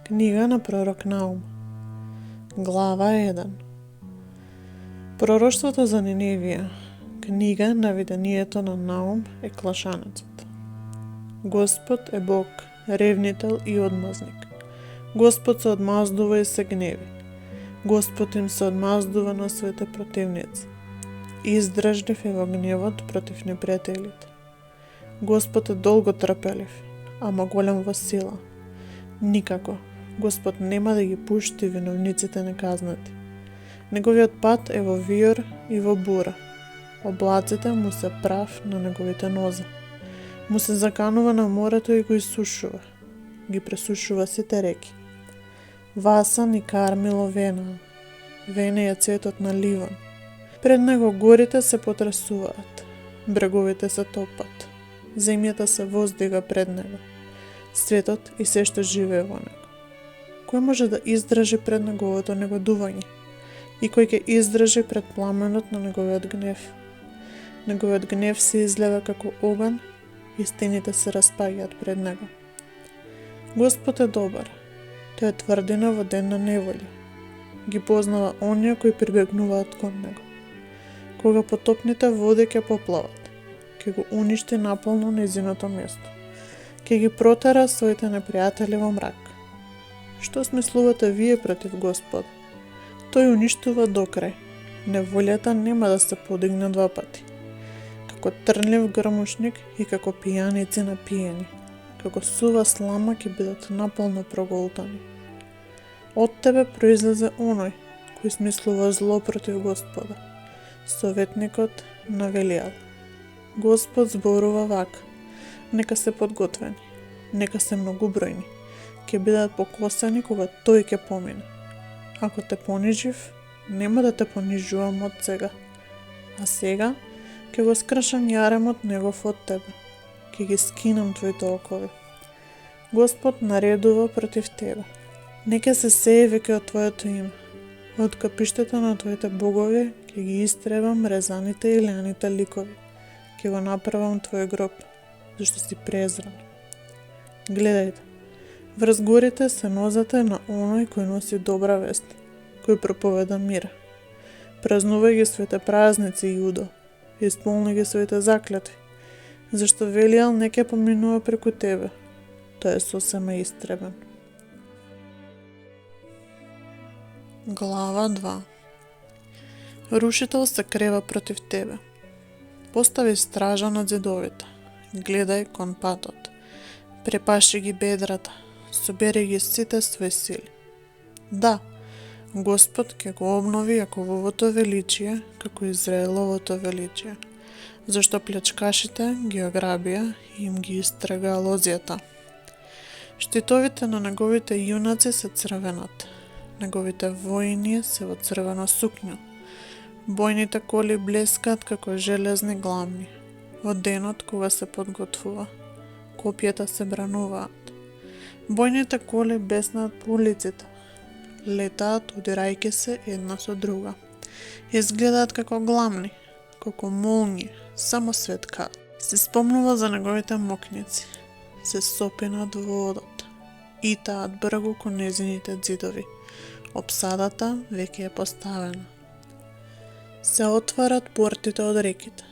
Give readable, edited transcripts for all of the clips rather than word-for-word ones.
Книга на пророк Наум. Глава 1. Пророштвото за Ниневија. Книга на видението на Наум е клашанецот. Господ е Бог, ревнител и одмазник. Господ се одмаздува и се гневи. Господ им се одмаздува на своите противници. Издржлив е во гневот против непријателите. Господ е долго трпелив, ама голем во сила. Никако Господ нема да ги пушти виновниците неказнати. Неговиот пат е во виор и во бура. Облаците му се прав на неговите нозе. Му се заканува на морето и го исушува. Ги пресушува сите реки. Васан и Кармило венаа. Вене е цветот на ливан. Пред него горите се потресуваат. Бреговите се топат. Земјата се воздига пред него. Светот и се што живее во него. Кој може да издржи пред неговото негодување? И кој ќе издржи пред пламенот на неговиот гнев? Неговиот гнев се излева како оган и стените се распаѓаат пред него. Господ е добар. Тој е тврдина во ден на неволја. Ги познава оние кои прибегнуваат кон него. Кога потопните води ќе поплават, ќе го уништи наполно нејзиното место. Ќе ги протера своите непријатели во мрак. Што смислувате вие против Господ? Тој уништува до крај. Неволјата нема да се подигне два пати. Како трнлив грмушник и како пијаници напиени. Како сува слама ќе бидат наполно проголтани. Од тебе произлезе оној кој смислува зло против Господа. Советникот на Велијал. Господ зборува вака. Нека се подготвени. Нека се многубројни. Ќе бидат покосани кога тој ќе помине. Ако те понижив, нема да те понижувам од сега. А сега ќе го скршам јаремот негов од тебе. Ќе ги скинам твоите окови. Господ наредува против тебе. Нека се сее веќе од твоето име. Од капиштата на твоите богови ќе ги истребам резаните и леаните ликови. Ќе го направам твој гроб, зашто си презран. Гледајте, врз горите се нозете на оној кој носи добра вест, кој проповеда мир. Празнувај ги своите празници, Јудо, исполни ги своите заклетви, зашто Велијал не ќе поминува преку тебе, тој е сосема истребен. Глава 2. Рушител се крева против тебе. Постави стража над зидовите. Гледај кон патот. Препаши ги бедрата. Собери ги сите своји сили. Да, Господ ќе го обнови Јакововото величие, како Израеловото величие, зашто плячкашите ги ограбија и им ги истрага лозијата. Штитовите на неговите јунаци се црвенат, неговите војни се во црвено сукња. Бојните коли блескаат како железни гламни. Во денот кога се подготвува, копјата се брануваат. Бојните коли беснаат по улиците, летаат удирајќи се една со друга. Изгледаат како гламни, како молњи, само светкаат. Се спомнува за неговите мокници, се сопинат во водот, итаат бргу кон незините ѕидови. Опсадата веќе е поставена. Се отварат портите од реките,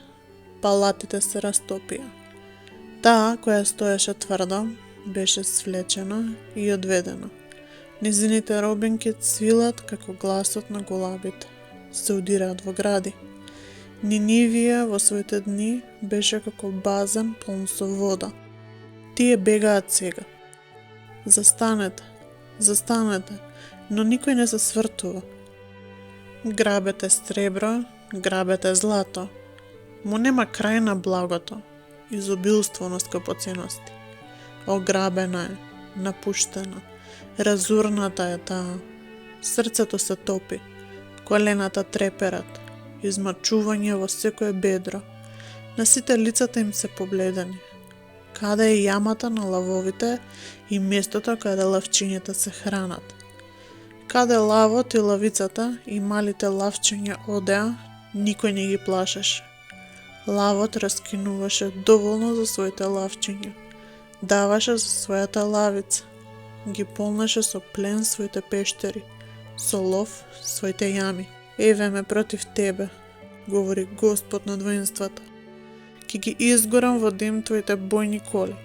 палатите се растопија. Таа која стоеше тврдо, беше свлечена и одведена. Низините робинки цвилат како гласот на голабите, се удираат во гради. Нинивија во своите дни беше како базен полн со вода. Тие бегаат сега. Застанете, застанете, но никој не се свртува. Грабете сребро, грабете злато. Му нема крај на благото, изобилство на скъпоценности. Ограбена е, напуштена, разурната е таа. Срцето се топи, колената треперат, измачување во секое бедро. На сите лицата им се побледени. Каде е јамата на лавовите и местото каде лавчињата се хранат? Каде лавот и лавицата и малите лавчиња одеа, никој не ги плашеше. Лавот раскинуваше доволно за своите лавчиња, даваше за својата лавица. ги полнеше со плен своите пештери, со лов своите јами. Еве ме против тебе, говори Господ над воинствата. Ќе ги изгорам во дим твоите бојни коли.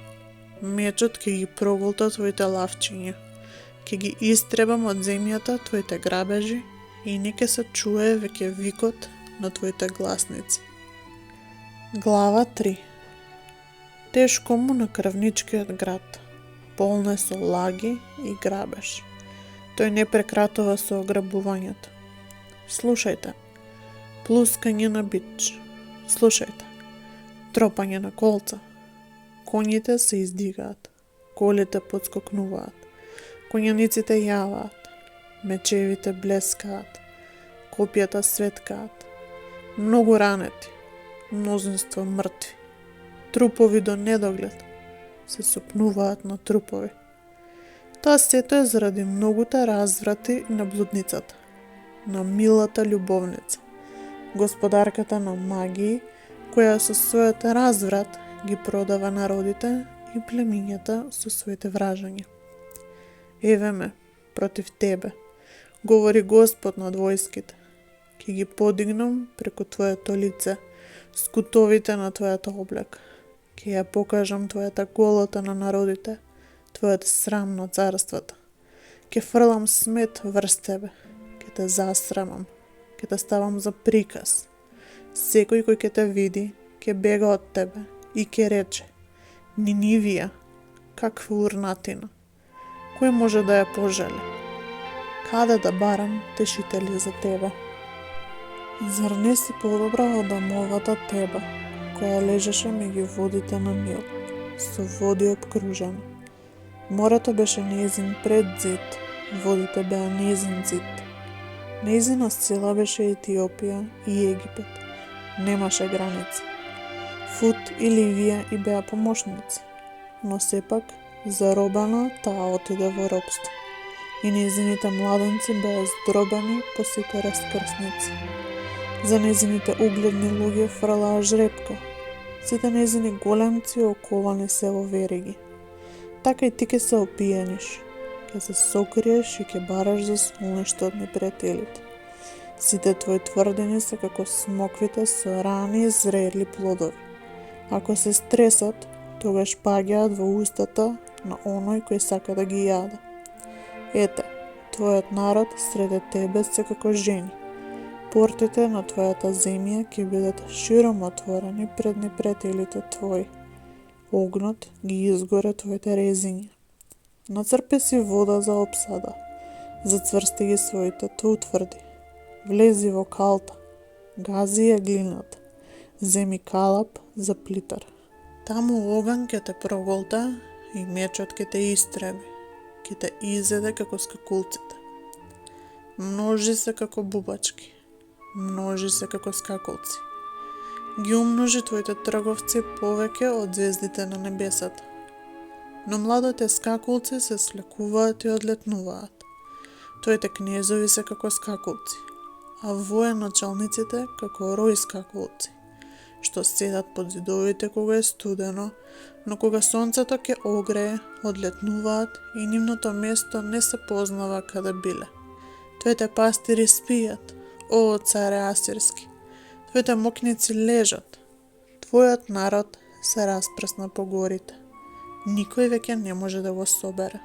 Мечот ќе ги проголта твоите лавчиња. Ќе ги истребам од земјата твоите грабежи и не ќе се чуе веќе викот на твоите гласници. Глава 3. Тешко му на крвничкиот град, полн е со лаги и грабеж. Тој не прекратува со ограбувањето. Слушајте, плускање на бич. Слушајте, тропање на колца. Коњите се издигаат, колите подскокнуваат, коњаниците јаваат, мечевите блескаат, копјата светкаат, многу ранети, мнозинство мртви, трупови до недоглед, се сопнуваат на трупови. Тоа сето е заради многута разврати на блудницата, на милата љубовница, господарката на магии, која со својот разврат ги продава народите и племињата со своите вражања. Еве ме против тебе, говори Господ над војските. Ќе ги подигнам преку твоето лице, скутовите на твојата облека. Ќе ја покажам твојата голота на народите, твојот срам на царствата. Ќе фрлам смет врз тебе, ќе те засрамам, ќе те ставам за приказ. Секој кој ќе те види, ќе бега од тебе и ќе рече: Нинивија, каква урнатина! Кој може да ја пожели? Каде да барам тешители за тебе? Зар не си подобра од Амовата Теба, која лежеше меѓу водите на Нил, со води обкружена? Морето беше нејзин предзид, водите беа нејзин зид. Нејзина сила беше Етиопија и Египет. Немаше граници. Фут и Ливија и беа помошници, но сепак заробана таа отиде во робство и нејзините младенци беа здробени по сите раскрсници. За нејзините угледни луѓе фрлаа жрепка, сите нејзини големци оковани се во вериги. Така и ти ќе се опиениш, ќе се сокриеш и ќе бараш за солниште од непријателите. Сите твои тврдини се како смоквите со рани и зрели плодови. Ако се стресат, тогаш паѓаат во устата на оној кој сака да ги јаде. Ете, твојот народ среде тебе се како жени. Портите на твојата земја ќе бидат широм отворени пред непријателите твои. Огнот ги изгоре твоите резиња. Нацрпи си вода за опсада, зацврсти ги своите утврди. Влези во калта, гази ја глината, земи калап за плитар. Таму оган ќе те проголта и мечот ќе те истреби, ќе те изеде како скакулците. Множи се како бубачки, множи се како скакулци. Ги умножи твоите трговци повеќе од звездите на небесата. Но младите скакулци се слекуваат и одлетнуваат. Твоите кнезови се како скакулци, а военачалниците како рој скакулци, што седат под зидовите кога е студено, но кога сонцето ќе огрее, одлетнуваат и нивното место не се познава каде биле. Твоите пастири спијат, о царе Асирски, твоите мокници лежат, твојот народ се распрсна по горите. Никој веќе не може да го собере.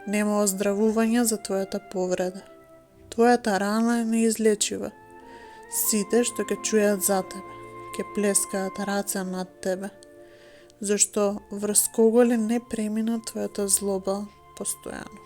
Нема оздравување за твојата повреда. Твојата рана е неизлечива. Сите што ќе чујат за тебе, ќе плескаат раце над тебе, зашто врз кого ли не премина твојата злоба постојано.